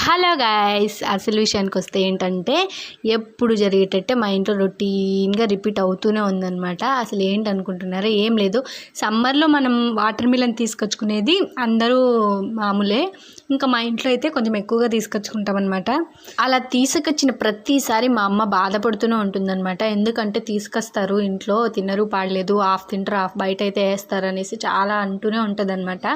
Hello guys, అసలు విషయానికి వస్తే ఏంటంటే ఎప్పుడు జరిగేటట్టే మా ఇంట్లో రొటీన్గా రిపీట్ అవుతూనే ఉందన్నమాట. అసలు ఏంటనుకుంటున్నారా, ఏం లేదు. సమ్మర్లో మనం వాటర్ మిలన్ తీసుకొచ్చుకునేది అందరూ మామూలే. ఇంకా మా ఇంట్లో అయితే కొంచెం ఎక్కువగా తీసుకొచ్చుకుంటాం అనమాట. అలా తీసుకొచ్చిన ప్రతిసారి మా అమ్మ బాధపడుతూనే ఉంటుందన్నమాట. ఎందుకంటే తీసుకొస్తారు, ఇంట్లో తినరు, పాడలేదు, హాఫ్ తింటారు, హాఫ్ బయట అయితే వేస్తారు అనేసి చాలా అంటూనే ఉంటుంది అనమాట.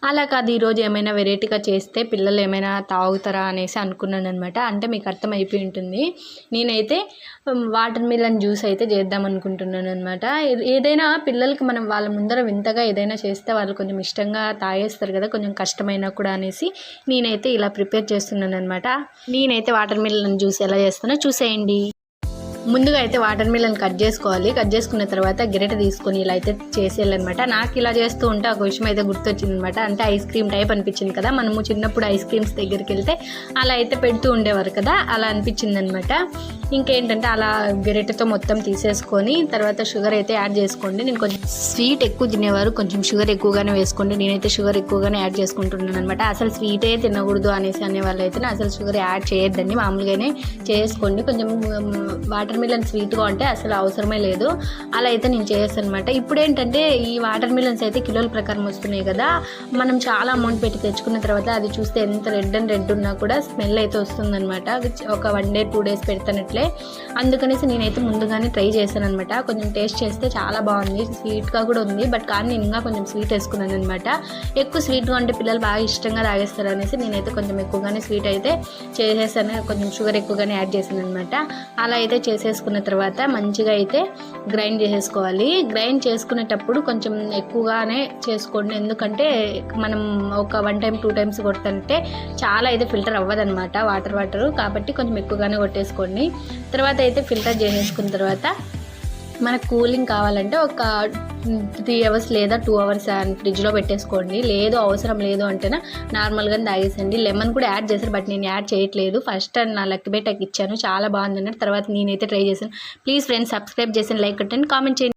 అలా కాదు, ఈరోజు ఏమైనా వెరైటీగా చేస్తే పిల్లలు ఏమైనా తాగుతారా అనేసి అనుకున్నాను అనమాట. అంటే మీకు అర్థమైపోయి ఉంటుంది. నేనైతే వాటర్ మిలన్ జ్యూస్ అయితే చేద్దాం అనుకుంటున్నాను అనమాట. ఏదైనా పిల్లలకి మనం వాళ్ళ ముందర వింతగా ఏదైనా చేస్తే వాళ్ళు కొంచెం ఇష్టంగా తాగేస్తారు కదా, కొంచెం కష్టమైనా కూడా అనేసి నేనైతే ఇలా ప్రిపేర్ చేస్తున్నాను అనమాట. నేనైతే వాటర్ మిలన్ జ్యూస్ ఎలా చేస్తానో చూసేయండి. ముందుగా అయితే వాటర్ మిలన్ కట్ చేసుకోవాలి. కట్ చేసుకున్న తర్వాత గిరెట తీసుకొని ఇలా అయితే చేసేయాలన్నమాట. నాకు ఇలా చేస్తూ ఉంటే ఒక విషయం అయితే గుర్తొచ్చింది అనమాట. అంటే ఐస్ క్రీమ్ టైప్ అనిపించింది కదా, మనము చిన్నప్పుడు ఐస్ క్రీమ్స్ దగ్గరికి వెళ్తే అలా అయితే పెడుతూ ఉండేవారు కదా, అలా అనిపించింది అనమాట. ఇంకేంటంటే అలా గిరెటతో మొత్తం తీసేసుకొని తర్వాత షుగర్ అయితే యాడ్ చేసుకోండి. నేను కొంచెం స్వీట్ ఎక్కువ తినేవారు కొంచెం షుగర్ ఎక్కువగానే వేసుకోండి. నేనైతే షుగర్ ఎక్కువగానే యాడ్ చేసుకుంటున్నాను అనమాట. అసలు స్వీటే తినకూడదు అనేసి అనేవాళ్ళు అయితే అసలు షుగర్ యాడ్ చేయొద్దండి, మామూలుగానే చేసుకోండి. కొంచెం వాటర్ మిలన్ స్వీట్గా ఉంటే అసలు అవసరమే లేదు. అలా అయితే నేను చేస్తాను అనమాట. ఇప్పుడు ఏంటంటే ఈ వాటర్ మిలన్స్ అయితే కిలోల ప్రకారం వస్తున్నాయి కదా, మనం చాలా అమౌంట్ పెట్టి తెచ్చుకున్న తర్వాత అది చూస్తే ఎంత రెడ్ ఉన్నా కూడా స్మెల్ అయితే వస్తుందన్నమాట. ఒక 1 day 2 days పెడతానట్లే. అందుకనేసి నేనైతే ముందుగానే ట్రై చేశాను అనమాట. కొంచెం టేస్ట్ చేస్తే చాలా బాగుంది, స్వీట్గా కూడా ఉంది. కానీ నేను ఇంకా కొంచెం స్వీట్ వేసుకున్నాను అనమాట. ఎక్కువ స్వీట్గా ఉంటే పిల్లలు బాగా ఇష్టంగా తాగేస్తారు అనేసి నేనైతే కొంచెం ఎక్కువగానే స్వీట్ అయితే చేసేసాను, కొంచెం షుగర్ ఎక్కువగానే యాడ్ చేశాను అనమాట. అలా అయితే చేసేసుకున్న తర్వాత మంచిగా అయితే గ్రైండ్ చేసేసుకోవాలి. గ్రైండ్ చేసుకునేటప్పుడు కొంచెం ఎక్కువగానే చేసుకోండి, ఎందుకంటే మనం ఒక 1 time 2 times కొడుతుంటే చాలా అయితే ఫిల్టర్ అవ్వదన్నమాట వాటర్ కాబట్టి కొంచెం ఎక్కువగానే కొట్టేసుకోండి. తర్వాత అయితే ఫిల్టర్ చేసేసుకున్న తర్వాత మనకు కూలింగ్ కావాలంటే ఒక 3 hours లేదా 2 hours ఫ్రిడ్జ్లో పెట్టేసుకోండి. లేదు అవసరం లేదు అంటేనా నార్మల్గా తాగేసండి. లెమన్ కూడా యాడ్ చేశారు, బట్ నేను యాడ్ చేయట్లేదు. ఫస్ట్ నా లక్కీ బేటకి ఇచ్చాను, చాలా బాగుంది అన్నట్టు. తర్వాత నేనైతే ట్రై చేశాను. ప్లీజ్ ఫ్రెండ్స్, సబ్స్క్రైబ్ చేసి లైక్ కొట్టండి, కామెంట్ చేయండి.